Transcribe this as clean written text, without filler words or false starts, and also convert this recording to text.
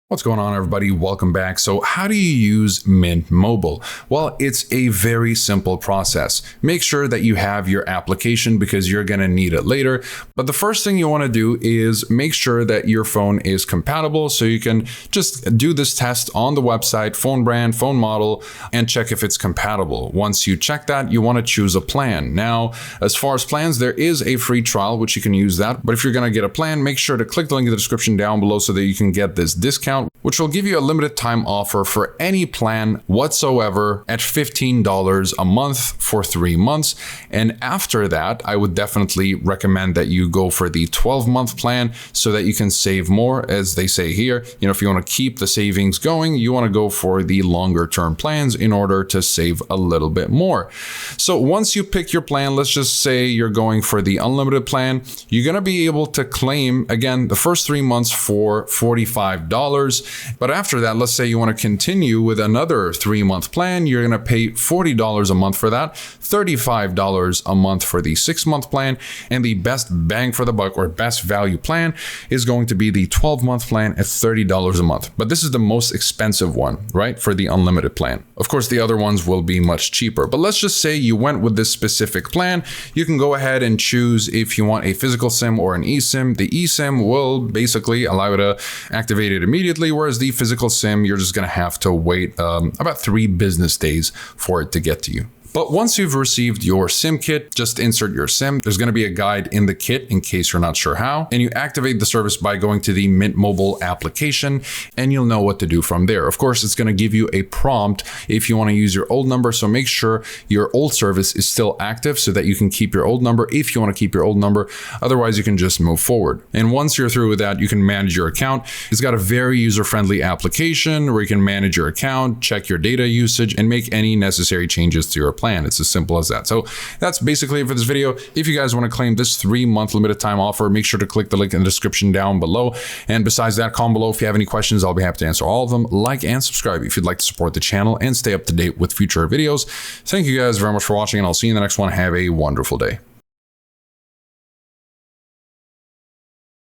What's going on, everybody? Welcome back. So how do you use Mint Mobile? Well, it's a very simple process. Make sure that you have your application because you're going to need it later. But the first thing you want to do is make sure that your phone is compatible. So you can just do this test on the website, phone brand, phone model, and check if it's compatible. Once you check that, you want to choose a plan. Now, as far as plans, there is a free trial, which you can use that. But if you're going to get a plan, make sure to click the link in the description down below so that you can get this discount, which will give you a limited time offer for any plan whatsoever at $15 a month for 3 months. And after that, I would definitely recommend that you go for the 12-month plan so that you can save more. As they say here, if you want to keep the savings going, you want to go for the longer term plans in order to save a little bit more. So once you pick your plan, let's just say you're going for the unlimited plan, you're going to be able to claim, again, the first 3 months for $45. But after that, let's say you want to continue with another 3-month plan, you're going to pay $40 a month for that, $35 a month for the 6-month plan, and the best bang for the buck or best value plan is going to be the 12-month plan at $30 a month. But this is the most expensive one, right, for the unlimited plan. Of course, the other ones will be much cheaper. But let's just say you went with this specific plan. You can go ahead and choose if you want a physical SIM or an eSIM. The eSIM will basically allow you to activate it immediately, whereas the physical SIM, you're just going to have to wait about 3 business days for it to get to you. But once you've received your SIM kit, just insert your SIM. There's going to be a guide in the kit in case you're not sure how. And you activate the service by going to the Mint Mobile application, and you'll know what to do from there. Of course, it's going to give you a prompt if you want to use your old number. So make sure your old service is still active so that you can keep your old number if you want to keep your old number. Otherwise, you can just move forward. And once you're through with that, you can manage your account. It's got a very user-friendly application where you can manage your account, check your data usage, and make any necessary changes to your plan. It's as simple as that. So that's basically it for this video. If you guys want to claim this 3-month limited time offer, make sure to click the link in the description down below. And besides that, comment below if you have any questions. I'll be happy to answer all of them. Like and subscribe if you'd like to support the channel and stay up to date with future videos. Thank you guys very much for watching, and I'll see you in the next one. Have a wonderful day.